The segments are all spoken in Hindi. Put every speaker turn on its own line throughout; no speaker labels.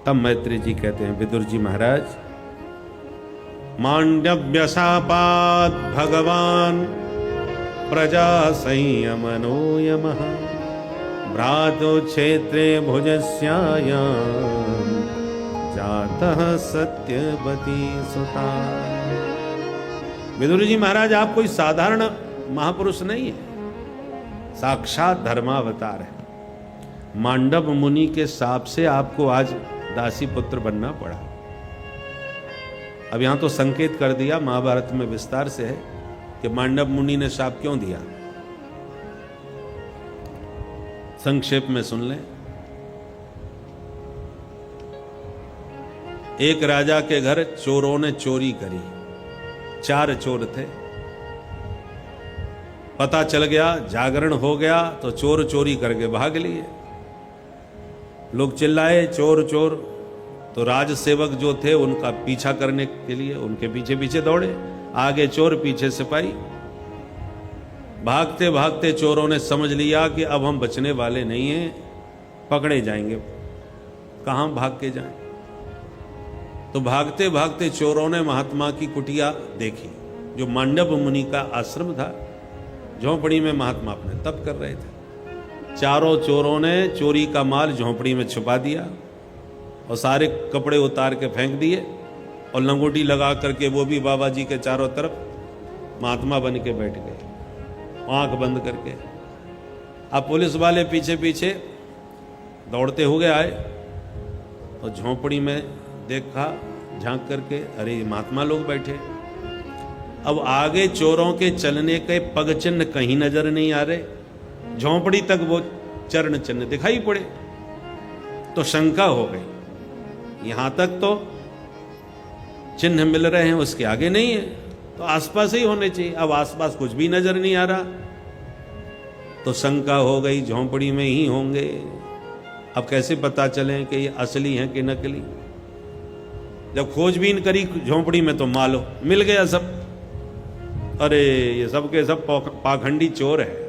तब मैत्री जी कहते हैं, विदुर जी महाराज, मांडव्यशापात भगवान प्रजा संयमनो यमः भ्रातु क्षेत्रे भुजस्यायाम जातः सत्यवती सुता। विदुर जी महाराज, आप कोई साधारण महापुरुष नहीं है, साक्षात धर्मावतार है। मांडव मुनि के शाप से आपको आज दासी पुत्र बनना पड़ा। अब यहां तो संकेत कर दिया, महाभारत में विस्तार से है कि मांडव मुनि ने शाप क्यों दिया। संक्षेप में सुन लें। एक राजा के घर चोरों ने चोरी करी। 4 चोर थे। पता चल गया, जागरण हो गया तो चोर चोरी करके भाग लिए। लोग चिल्लाए चोर चोर, तो राज सेवक जो थे उनका पीछा करने के लिए उनके पीछे पीछे दौड़े। आगे चोर, पीछे सिपाही। भागते भागते चोरों ने समझ लिया कि अब हम बचने वाले नहीं हैं, पकड़े जाएंगे, कहां भाग के जाएं। तो भागते भागते चोरों ने महात्मा की कुटिया देखी, जो मांडव मुनि का आश्रम था। झोंपड़ी में महात्मा अपने तप कर रहे थे। चारों चोरों ने चोरी का माल झोंपड़ी में छुपा दिया और सारे कपड़े उतार के फेंक दिए और लंगोटी लगा करके वो भी बाबा जी के चारों तरफ महात्मा बन के बैठ गए, आंख बंद करके। अब पुलिस वाले पीछे पीछे दौड़ते हुए आए और झोंपड़ी में देखा झांक करके, अरे महात्मा लोग बैठे। अब आगे चोरों के चलने के पग चिन्ह कहीं नजर नहीं आ रहे, झोंपड़ी तक वो चरण चिन्ह दिखाई पड़े। तो शंका हो गई, यहां तक तो चिन्ह मिल रहे हैं, उसके आगे नहीं है, तो आसपास ही होने चाहिए। अब आसपास कुछ भी नजर नहीं आ रहा, तो शंका हो गई झोंपड़ी में ही होंगे। अब कैसे पता चले कि ये असली हैं कि नकली। जब खोजबीन करी झोंपड़ी में तो मालो मिल गया सब। अरे ये सब के सब पाखंडी चोर है।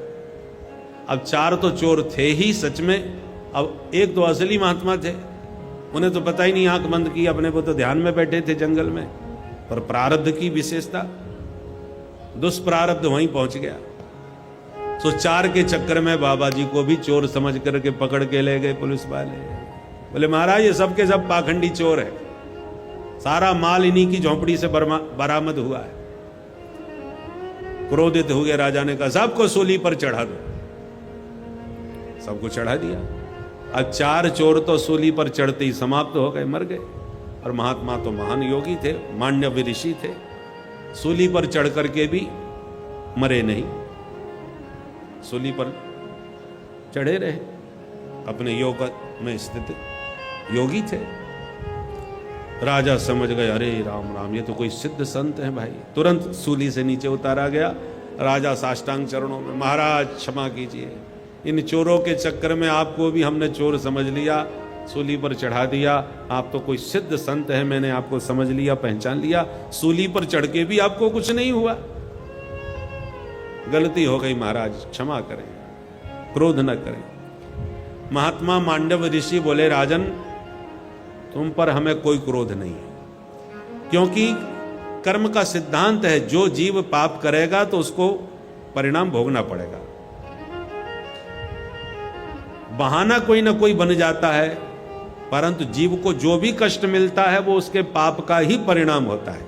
अब 4 तो चोर थे ही सच में, अब एक तो असली महात्मा थे। उन्हें तो पता ही नहीं, आंख बंद की, अपने को तो ध्यान में बैठे थे जंगल में। पर प्रारब्ध की विशेषता, दुष्प्रारब्ध वहीं पहुंच गया। तो 4 के चक्कर में बाबा जी को भी चोर समझ करके पकड़ के ले गए पुलिस वाले। बोले महाराज ये सब के सब पाखंडी चोर है, सारा माल इन्हीं की झोंपड़ी से बरामद हुआ है। क्रोधित हुए राजा ने कहा सबको सूली पर चढ़ा दो। सबको चढ़ा दिया। अब 4 चोर तो सूली पर चढ़ते ही समाप्त हो गए, मर गए। और महात्मा तो महान योगी थे, मांडव्य ऋषि थे, सूली पर चढ़ करके भी मरे नहीं, सूली पर चढ़े रहे, अपने योग में स्थित योगी थे। राजा समझ गए, अरे राम राम, ये तो कोई सिद्ध संत है भाई। तुरंत सूली से नीचे उतारा गया। राजा साष्टांग चरणों में, महाराज क्षमा कीजिए, इन चोरों के चक्कर में आपको भी हमने चोर समझ लिया, सूली पर चढ़ा दिया। आप तो कोई सिद्ध संत है, मैंने आपको समझ लिया, पहचान लिया। सूली पर चढ़ के भी आपको कुछ नहीं हुआ। गलती हो गई महाराज, क्षमा करें, क्रोध न करें। महात्मा मांडव ऋषि बोले, राजन तुम पर हमें कोई क्रोध नहीं है, क्योंकि कर्म का सिद्धांत है, जो जीव पाप करेगा तो उसको परिणाम भोगना पड़ेगा। बहाना कोई ना कोई बन जाता है, परंतु जीव को जो भी कष्ट मिलता है वो उसके पाप का ही परिणाम होता है।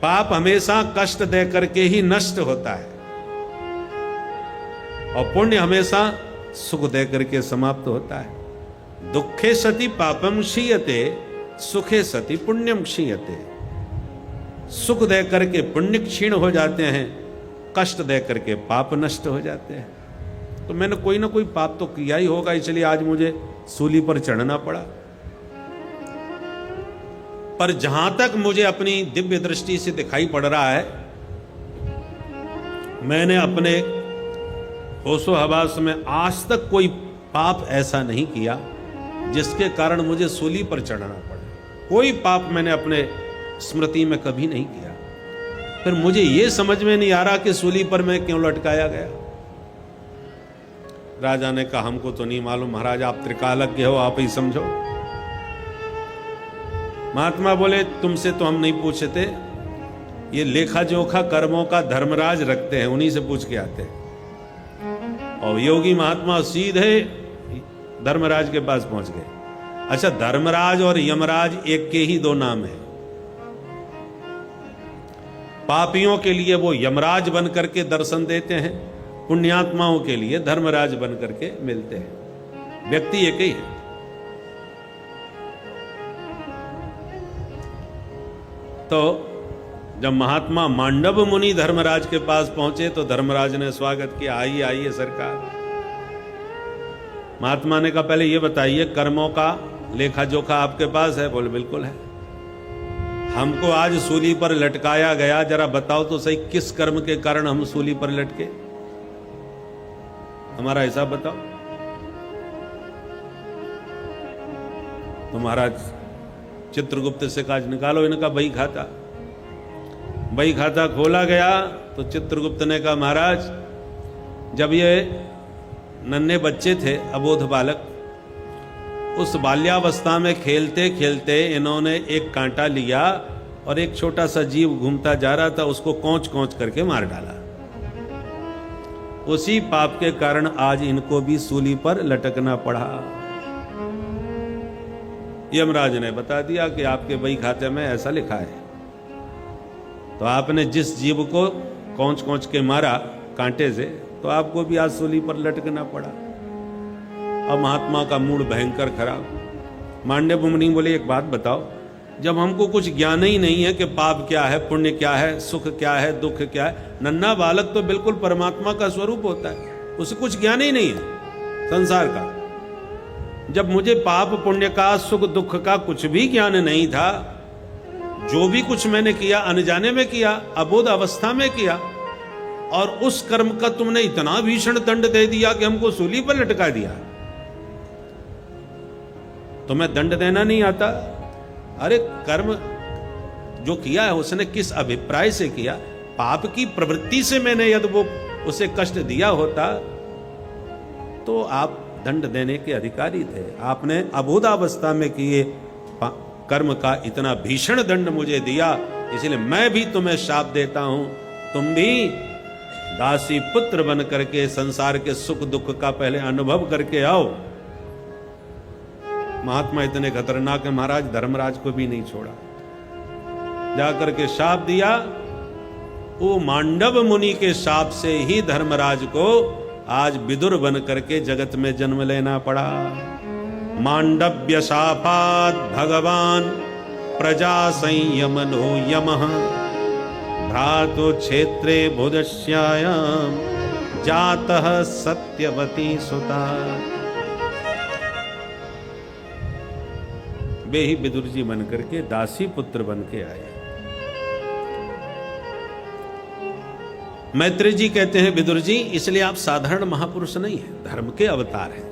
पाप हमेशा कष्ट दे करके ही नष्ट होता है और पुण्य हमेशा सुख दे करके समाप्त होता है। दुखे सति पापम क्षीयते, सुखे सति पुण्यम क्षीयते। सुख दे करके पुण्य क्षीण हो जाते हैं, कष्ट दे करके पाप नष्ट हो जाते हैं। तो मैंने कोई ना कोई पाप तो किया ही होगा, इसलिए आज मुझे सूली पर चढ़ना पड़ा। पर जहां तक मुझे अपनी दिव्य दृष्टि से दिखाई पड़ रहा है, मैंने अपने होशो हवास में आज तक कोई पाप ऐसा नहीं किया जिसके कारण मुझे सूली पर चढ़ना पड़े। कोई पाप मैंने अपने स्मृति में कभी नहीं किया। फिर मुझे यह समझ में नहीं आ रहा कि सूली पर मैं क्यों लटकाया गया। राजा ने कहा हमको तो नहीं मालूम महाराज, आप त्रिकालज्ञ हो, आप ही समझो। महात्मा बोले तुमसे तो हम नहीं पूछते, ये लेखा जोखा कर्मों का धर्मराज रखते हैं, उन्हीं से पूछ के आते हैं। और योगी महात्मा सीधे धर्मराज के पास पहुंच गए। अच्छा, धर्मराज और यमराज एक के ही दो नाम है। पापियों के लिए वो यमराज बन करके दर्शन देते हैं, पुण्यात्माओं के लिए धर्मराज बन करके मिलते हैं, व्यक्ति एक ही है। तो जब महात्मा मांडव मुनि धर्मराज के पास पहुंचे तो धर्मराज ने स्वागत किया, आइए आइए सरकार। महात्मा ने कहा पहले ये बताइए कर्मों का लेखा जोखा आपके पास है? बोले बिल्कुल है। हमको आज सूली पर लटकाया गया, जरा बताओ तो सही किस कर्म के कारण हम सूली पर लटके, हमारा हिसाब बताओ। तो महाराज चित्रगुप्त से काज निकालो इनका बही खाता। बही खाता खोला गया तो चित्रगुप्त ने कहा महाराज, जब ये नन्हे बच्चे थे, अबोध बालक, उस बाल्यावस्था में खेलते खेलते इन्होंने एक कांटा लिया और एक छोटा सा जीव घूमता जा रहा था, उसको कोंच कोंच करके मार डाला। उसी पाप के कारण आज इनको भी सूली पर लटकना पड़ा। यमराज ने बता दिया कि आपके बही खाते में ऐसा लिखा है। तो आपने जिस जीव को कोंच कोंच के मारा कांटे से, तो आपको भी आज सूली पर लटकना पड़ा। अब महात्मा का मूड भयंकर खराब। मांडव मुनि बोले एक बात बताओ, जब हमको कुछ ज्ञान ही नहीं है कि पाप क्या है, पुण्य क्या है, सुख क्या है, दुख क्या है, नन्हा बालक तो बिल्कुल परमात्मा का स्वरूप होता है, उसे कुछ ज्ञान ही नहीं है संसार का। जब मुझे पाप पुण्य का, सुख दुख का कुछ भी ज्ञान नहीं था, जो भी कुछ मैंने किया अनजाने में किया, अबोध अवस्था में किया, और उस कर्म का तुमने इतना भीषण दंड दे दिया कि हमको सूली पर लटका दिया। तुम्हें दंड देना नहीं आता? अरे कर्म जो किया है उसने किस अभिप्राय से किया? पाप की प्रवृत्ति से मैंने यदि वो उसे कष्ट दिया होता तो आप दंड देने के अधिकारी थे। आपने अबोधावस्था में किए कर्म का इतना भीषण दंड मुझे दिया, इसलिए मैं भी तुम्हें शाप देता हूं, तुम भी दासी पुत्र बन करके संसार के सुख दुख का पहले अनुभव करके आओ। महात्मा इतने खतरनाक है, महाराज धर्मराज को भी नहीं छोड़ा, जाकर के शाप दिया। वो मांडव मुनि के शाप से ही धर्मराज को आज विदुर बन करके जगत में जन्म लेना पड़ा। मांडव्य शापात भगवान प्रजा संयमनो यमः भ्रातु क्षेत्रे बुधश्यायाम जातः सत्यवती सुता। वे ही विदुर जी बन करके दासी पुत्र बन के आए। मैत्री जी कहते हैं विदुर जी, इसलिए आप साधारण महापुरुष नहीं हैं, धर्म के अवतार हैं।